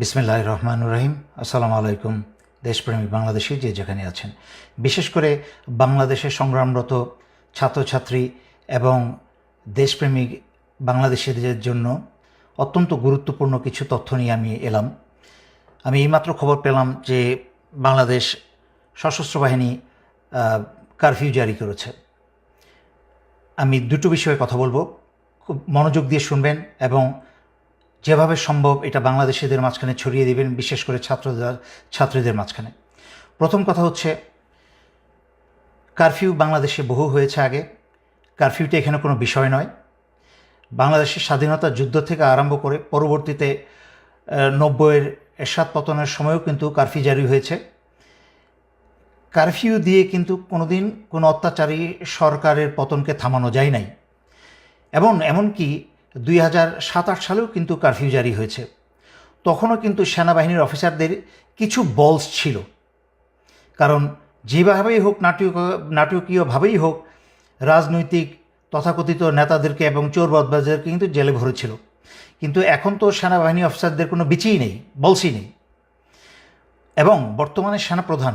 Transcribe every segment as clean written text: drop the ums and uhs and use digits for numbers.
বিসমিল্লাহির রহমানির রহিম। আসসালামু আলাইকুম। দেশপ্রেমিক বাংলাদেশি যে যেখানে আছেন, বিশেষ করে বাংলাদেশে সংগ্রামরত ছাত্রছাত্রী এবং দেশপ্রেমিক বাংলাদেশিদের জন্য অত্যন্ত গুরুত্বপূর্ণ কিছু তথ্য নিয়ে আমি এলাম। আমি এইমাত্র খবর পেলাম যে বাংলাদেশ সশস্ত্র বাহিনী কারফিউ জারি করেছে। আমি দুটো বিষয়ে কথা বলবো, খুব মনোযোগ দিয়ে শুনবেন এবং যেভাবে সম্ভব এটা বাংলাদেশিদের মাঝখানে ছড়িয়ে দেবেন, বিশেষ করে ছাত্রীদের মাঝখানে। প্রথম কথা হচ্ছে, কারফিউ বাংলাদেশে বহু হয়েছে আগে। কারফিউটা এখানে কোনো বিষয় নয়। বাংলাদেশের স্বাধীনতা যুদ্ধ থেকে আরম্ভ করে পরবর্তীতে 90-এর এরশাদ পতনের সময়ও কিন্তু কারফিউ জারি হয়েছে। কারফিউ দিয়ে কিন্তু কোনোদিন কোনো অত্যাচারী সরকারের পতনকে থামানো যায় নাই। এবং এমনকি 2007-8 সালেও কিন্তু কারফিউ জারি হয়েছে। তখনও কিন্তু সেনাবাহিনীর অফিসারদের কিছু বলস ছিল, কারণ যেভাবেই হোক, নাটকীয়ভাবেই হোক, রাজনৈতিক তথাকথিত নেতাদেরকে এবং চোর বদমাশদেরকে কিন্তু জেলে ভরেছিল। কিন্তু এখন তো সেনাবাহিনী অফিসারদের কোনো বিচিই নেই, বলসই নেই। এবং বর্তমানে সেনাপ্রধান,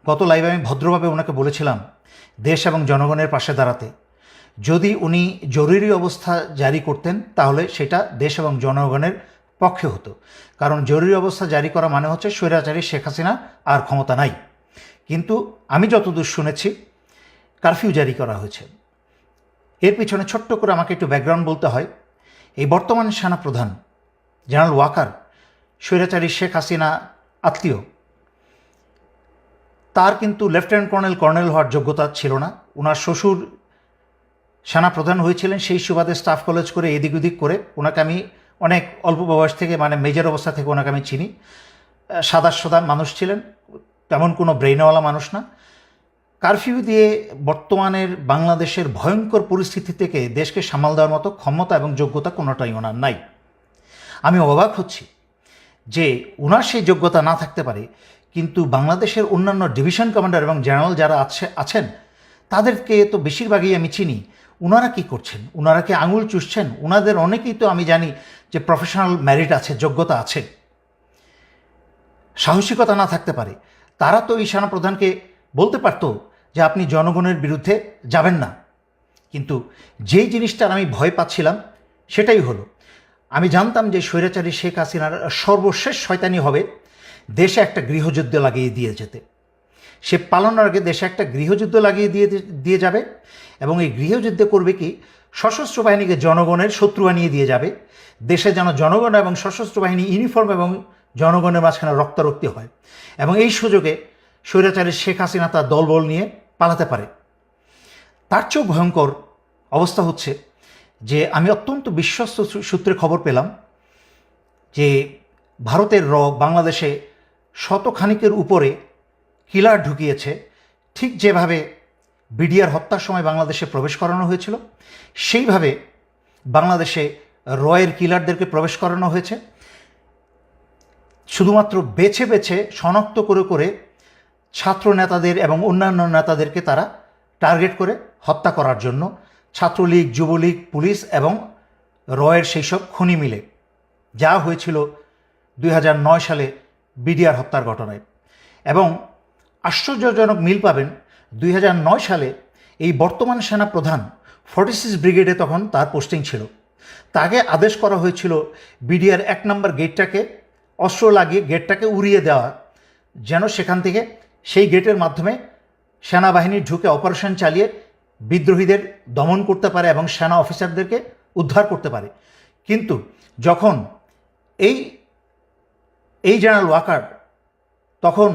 গত লাইভে আমি ভদ্রভাবে ওনাকে বলেছিলাম দেশ এবং জনগণের পাশে দাঁড়াতে। যদি উনি জরুরি অবস্থা জারি করতেন তাহলে সেটা দেশ এবং জনগণের পক্ষে হতো, কারণ জরুরি অবস্থা জারি করা মানে হচ্ছে স্বৈরাচারী শেখ হাসিনা আর ক্ষমতা নাই। কিন্তু আমি যতদূর শুনেছি কারফিউ জারি করা হয়েছে। এর পিছনে ছোট্ট করে আমাকে একটু ব্যাকগ্রাউন্ড বলতে হয়। এই বর্তমান সেনাপ্রধান জেনারেল ওয়াকার স্বৈরাচারী শেখ হাসিনা আত্মীয়। তার কিন্তু লেফটেন্যান্ট কর্নেল হওয়ার যোগ্যতা ছিল না। ওনার শ্বশুর সেনাপ্রধান হয়েছিলেন, সেই সুবাদে স্টাফ কলেজ করে এদিক ওদিক করে ওনাকে আমি অনেক অল্প বয়স থেকে, মানে মেজর অবস্থা থেকে ওনাকে আমি চিনি। সাদা মানুষ ছিলেন, তেমন কোনো ব্রেইনওয়ালা মানুষ না। কারফিউ দিয়ে বর্তমানের বাংলাদেশের ভয়ঙ্কর পরিস্থিতি থেকে দেশকে সামাল দেওয়ার মতো ক্ষমতা এবং যোগ্যতা কোনোটাই ওনার নাই। আমি অবাক হচ্ছি যে ওনার সেই যোগ্যতা না থাকতে পারে, কিন্তু বাংলাদেশের অন্যান্য ডিভিশন কমান্ডার এবং জেনারেল যারা আছেন তাদেরকে তো বেশিরভাগই আমি চিনি। ওনারা কি করছেন? ওনারা কি আঙুল চুষছেন? ওনাদের অনেকেই তো আমি জানি যে প্রফেশনাল মেরিট আছে, যোগ্যতা আছে। সাহসিকতা না থাকতে পারে তারা তো এই সেনাপ্রধানকে বলতে পারতো যে আপনি জনগণের বিরুদ্ধে যাবেন না। কিন্তু যেই জিনিসটার আমি ভয় পাচ্ছিলাম সেটাই হলো। আমি জানতাম যে স্বৈরাচারী শেখ হাসিনার সর্বশেষ শয়তানি হবে দেশে একটা গৃহযুদ্ধ লাগিয়ে দিয়ে যেতে। সে পালানোর আগে দেশে একটা গৃহযুদ্ধ লাগিয়ে দিয়ে যাবে, এবং এই গৃহযুদ্ধে করবে কি, সশস্ত্র বাহিনীকে জনগণের শত্রু বানিয়ে দিয়ে যাবে। দেশে যেন জনগণ এবং সশস্ত্র বাহিনী ইউনিফর্ম এবং জনগণের মাঝখানে রক্তারক্তি হয়, এবং এই সুযোগে স্বৈরাচারী শেখ হাসিনা তার দলবল নিয়ে পালাতে পারে। তার চেয়েও ভয়ঙ্কর অবস্থা হচ্ছে যে আমি অত্যন্ত বিশ্বস্ত সূত্রে খবর পেলাম যে ভারতের বাংলাদেশে শতখানিকের উপরে কিলার ঢুকিয়েছে। ঠিক যেভাবে বিডিআর হত্যার সময় বাংলাদেশে প্রবেশ করানো হয়েছিল, সেইভাবে বাংলাদেশে রয়ের কিলারদেরকে প্রবেশ করানো হয়েছে। শুধুমাত্র বেছে বেছে শনাক্ত করে করে ছাত্র নেতাদের এবং অন্যান্য নেতাদেরকে তারা টার্গেট করে হত্যা করার জন্য, ছাত্রলীগ, যুবলীগ, পুলিশ এবং রয়ের সেই সব খুনি মিলে যা হয়েছিল 2009 সালে বিডিআর হত্যার ঘটনায়। এবং আশ্চর্যজনক মিল পাবেন, 2009 সালে এই বর্তমান সেনাপ্রধান 46 ব্রিগেডে তখন তার পোস্টিং ছিল। তাকে আদেশ করা হয়েছিল বিডিআর 1 নম্বর গেটটাকে অস্ত্র লাগিয়ে গেটটাকে উড়িয়ে দেওয়া, যেন সেখান থেকে সেই গেটের মাধ্যমে সেনাবাহিনী ঢুকে অপারেশন চালিয়ে বিদ্রোহীদের দমন করতে পারে এবং সেনা অফিসারদেরকে উদ্ধার করতে পারে। কিন্তু যখন এই জেনারেল ওয়াকার তখন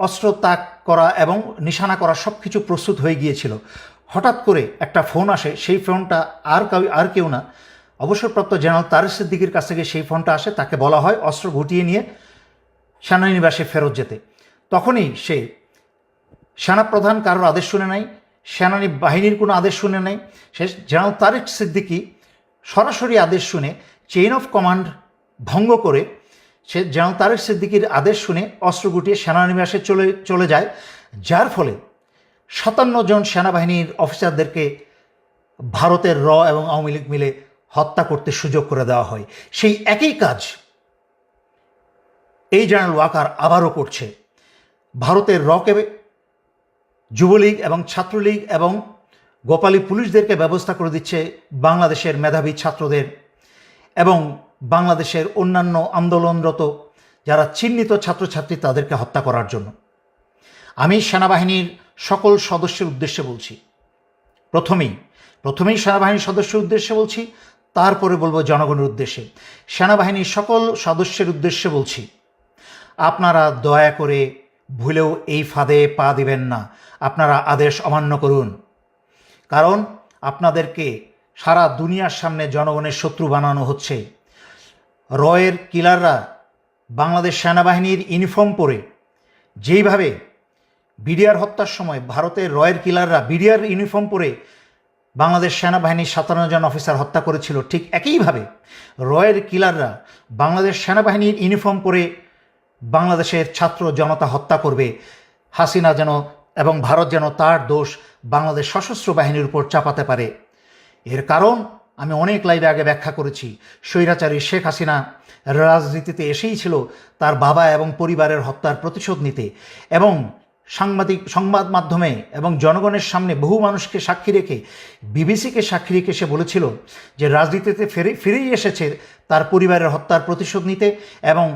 অস্ত্র তাক করা এবং নিশানা করা সব কিছু প্রস্তুত হয়ে গিয়েছিল, হঠাৎ করে একটা ফোন আসে। সেই ফোনটা আর কেউ না, অবসরপ্রাপ্ত জেনারেল তারেক সিদ্দিকীর কাছ থেকে সেই ফোনটা আসে। তাকে বলা হয় অস্ত্র গুটিয়ে নিয়ে সেনানিবাসে ফেরত যেতে। তখনই সে সেনাপ্রধান কারোর আদেশ শুনে নাই, সেনানী বাহিনীর কোনো আদেশ শুনে নাই। সে জেনারেল তারেক সিদ্দিকী সরাসরি আদেশ শুনে চেইন অফ কমান্ড ভঙ্গ করে সে জেনারেল তারেক সিদ্দিকীর আদেশ শুনে অস্ত্র গুটিয়ে সেনানিবাসে চলে যায়, যার ফলে 57 জন সেনাবাহিনীর অফিসারদেরকে ভারতের এবং আওয়ামী লীগ মিলে হত্যা করতে সুযোগ করে দেওয়া হয়। সেই একই কাজ এই জেনারেল ওয়াকার আবারও করছে। ভারতের রকে যুবলীগ এবং ছাত্রলীগ এবং গোপালী পুলিশদেরকে ব্যবস্থা করে দিচ্ছে বাংলাদেশের মেধাবী ছাত্রদের এবং বাংলাদেশের অন্যান্য আন্দোলনরত যারা চিহ্নিত ছাত্রছাত্রী তাদেরকে হত্যা করার জন্য। আমি সেনাবাহিনীর সকল সদস্যের উদ্দেশ্যে বলছি, প্রথমেই সেনাবাহিনীর সদস্যের উদ্দেশ্যে বলছি, তারপরে বলবো জনগণের উদ্দেশ্যে। সেনাবাহিনীর সকল সদস্যের উদ্দেশ্যে বলছি, আপনারা দয়া করে ভুলেও এই ফাঁদে পা দিবেন না। আপনারা আদেশ অমান্য করুন, কারণ আপনাদেরকে সারা দুনিয়ার সামনে জনগণের শত্রু বানানো হচ্ছে। রয়ের কিলাররা বাংলাদেশ সেনাবাহিনীর ইউনিফর্ম পরে যেইভাবে বিডিআর হত্যার সময় ভারতের রয়ের কিলাররা বিডিআর ইউনিফর্ম পরে বাংলাদেশ সেনাবাহিনীর 57 জন অফিসার হত্যা করেছিল, ঠিক একইভাবে রয়ের কিলাররা বাংলাদেশ সেনাবাহিনীর ইউনিফর্ম পরে বাংলাদেশের ছাত্র জনতা হত্যা করবে। হাসিনা যেন এবং ভারত যেন তার দোষ বাংলাদেশ সশস্ত্র বাহিনীর উপর চাপাতে পারে। এর কারণ আমি অনেক লাইভে আগে ব্যাখ্যা করেছি। স্বৈরাচারী শেখ হাসিনা রাজনীতিতে এসেই ছিল তার বাবা এবং পরিবারের হত্যার প্রতিশোধ নিতে, এবং সংবাদ মাধ্যমে এবং জনগণের সামনে বহু মানুষকে সাক্ষী রেখে, বিবিসিকে সাক্ষী রেখে সে বলেছিল যে রাজনীতিতে ফিরেই এসেছে তার পরিবারের হত্যার প্রতিশোধ নিতে এবং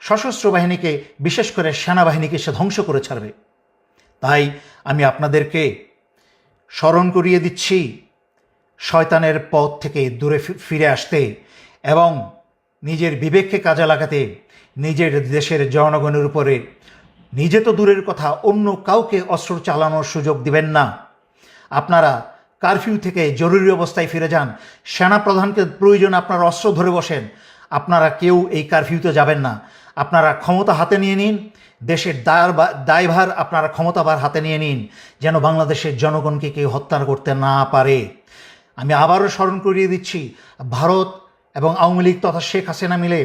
সশস্ত্র বাহিনীকে, বিশেষ করে সেনাবাহিনীকে সে ধ্বংস করে ছাড়বে। তাই আমি আপনাদেরকে স্মরণ করিয়ে দিচ্ছি শয়তানের পথ থেকে দূরে ফিরে আসতে এবং নিজের বিবেককে কাজে লাগাতে, নিজের দেশের জনগণের উপরে নিজে তো দূরের কথা অন্য কাউকে অস্ত্র চালানোর সুযোগ দিবেন না। আপনারা কারফিউ থেকে জরুরি অবস্থায় ফিরে যান। সেনাপ্রধানকে প্রয়োজন আপনারা অস্ত্র ধরে বসেন। আপনারা কেউ এই কারফিউতে যাবেন না। আপনারা ক্ষমতা হাতে নিয়ে নিন, দেশের দায়ভার আপনারা ক্ষমতাভার হাতে নিয়ে নিন, যেন বাংলাদেশের জনগণকে কেউ হত্যা করতে না পারে। আমি আবারও স্মরণ করিয়ে দিচ্ছি, ভারত এবং আওয়ামী লীগ তথা শেখ হাসিনা মিলে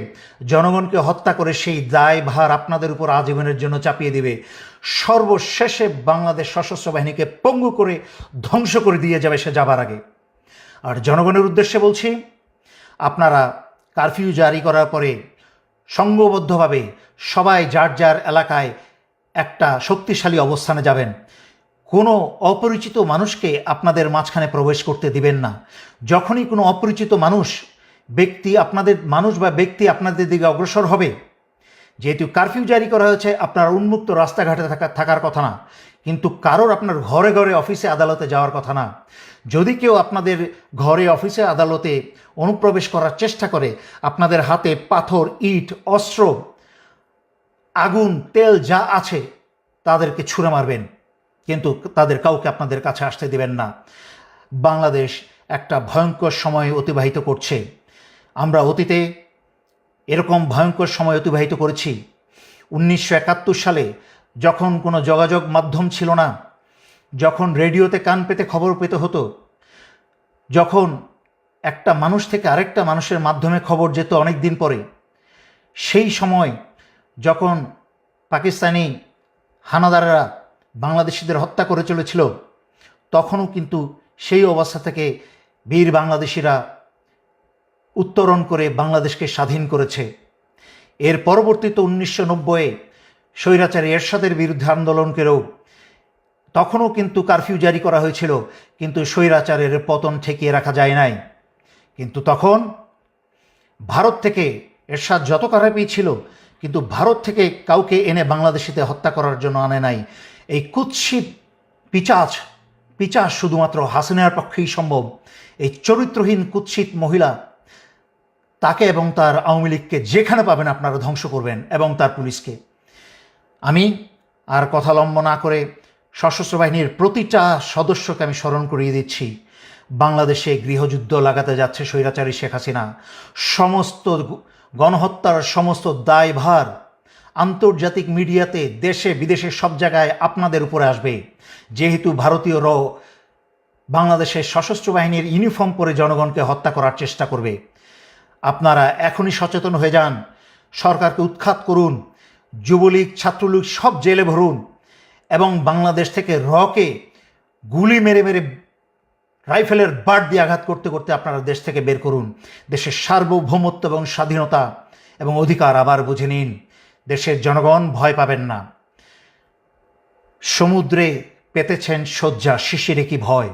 জনগণকে হত্যা করে সেই দায়ভার আপনাদের উপর আজীবনের জন্য চাপিয়ে দিবে। সর্বশেষে বাংলাদেশ সশস্ত্র বাহিনীকে পঙ্গু করে ধ্বংস করে দিয়ে যাবে সে যাবার আগে। আর জনগণের উদ্দেশ্যে বলছি, আপনারা কারফিউ জারি করার পরে সংঘবদ্ধভাবে সবাই যার যার এলাকায় একটা শক্তিশালী অবস্থানে যাবেন। কোনো অপরিচিত মানুষকে আপনাদের মাঝখানে প্রবেশ করতে দিবেন না। যখনই কোনো অপরিচিত ব্যক্তি আপনাদের দিকে অগ্রসর হবে, যেহেতু কারফিউ জারি করা হয়েছে, আপনার উন্মুক্ত রাস্তাঘাটে থাকার কথা না, কিন্তু কারোর আপনার ঘরে ঘরে অফিসে আদালতে যাওয়ার কথা না। যদি কেউ আপনাদের ঘরে অফিসে আদালতে অনুপ্রবেশ করার চেষ্টা করে, আপনাদের হাতে পাথর, ইট, অস্ত্র, আগুন, তেল যা আছে তাদেরকে ছুঁড়ে মারবেন, কিন্তু তাদের কাউকে আপনাদের কাছে আসতে দিবেন না। বাংলাদেশ একটা ভয়ঙ্কর সময় অতিবাহিত করছে। আমরা অতীতে এরকম ভয়ঙ্কর সময় অতিবাহিত করেছি। 1971 সালে যখন কোনো যোগাযোগ মাধ্যম ছিল না, যখন রেডিওতে কান পেতে খবর পেতে হতো, যখন একটা মানুষ থেকে আরেকটা মানুষের মাধ্যমে খবর যেত অনেক দিন পরে, সেই সময় যখন পাকিস্তানি হানাদাররা বাংলাদেশিদের হত্যা করে চলেছিল, তখনও কিন্তু সেই অবস্থা থেকে বীর বাংলাদেশিরা উত্তরণ করে বাংলাদেশকে স্বাধীন করেছে। এর পরবর্তীতে 1990-এ স্বৈরাচারী এরশাদের বিরুদ্ধে আন্দোলন করেও তখনও কিন্তু কারফিউ জারি করা হয়েছিল, কিন্তু স্বৈরাচারের পতন ঠেকিয়ে রাখা যায় নাই। কিন্তু তখন ভারত থেকে এরশাদ যত খারাপই ছিল, কিন্তু ভারত থেকে কাউকে এনে বাংলাদেশিতে হত্যা করার জন্য আনে নাই। এই কুৎসিত পিচাচ শুধুমাত্র হাসিনার পক্ষেই সম্ভব। এই চরিত্রহীন কুৎসিত মহিলা, তাকে এবং তার আওয়ামী লীগকে যেখানে পাবেন আপনারা ধ্বংস করবেন, এবং তার পুলিশকে। আমি আর কথা লম্ব না করে সশস্ত্র বাহিনীর প্রতিটা সদস্যকে আমি স্মরণ করিয়ে দিচ্ছি, বাংলাদেশে গৃহযুদ্ধ লাগাতে যাচ্ছে স্বৈরাচারী শেখ হাসিনা। সমস্ত গণহত্যার সমস্ত দায়ভার আন্তর্জাতিক মিডিয়াতে, দেশে বিদেশে সব জায়গায় আপনাদের উপরে আসবে, যেহেতু ভারতীয় বাংলাদেশের সশস্ত্র বাহিনীর ইউনিফর্ম পরে জনগণকে হত্যা করার চেষ্টা করবে। আপনারা এখনই সচেতন হয়ে যান, সরকারকে উৎখাত করুন, যুবলীগ, ছাত্রলীগ সব জেলে ভরুন, এবং বাংলাদেশ থেকে রকে গুলি মেরে মেরে রাইফেলের বাট দিয়ে আঘাত করতে করতে আপনারা দেশ থেকে বের করুন। দেশের সার্বভৌমত্ব এবং স্বাধীনতা এবং অধিকার আবার বুঝে নিন। দেশের জনগণ ভয় পাবেন না। সমুদ্রে পেতেছেন শয্যা, শিশিরে কি ভয়,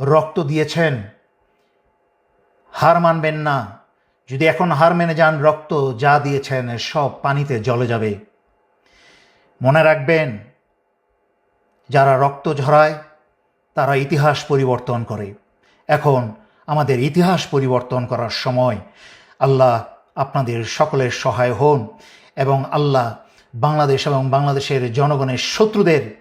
রক্ত দিয়েছেন, হার মানবেন না। যদি এখন হার মেনে যান, রক্ত যা দিয়েছেন সব পানিতে জ্বলে যাবে। মনে রাখবেন, যারা রক্ত ঝরায় তারা ইতিহাস পরিবর্তন করে। এখন আমাদের ইতিহাস পরিবর্তন করার সময়। আল্লাহ আপনাদের সকলের সহায় হন এবং আল্লাহ বাংলাদেশ এবং বাংলাদেশের জনগণের শত্রুদের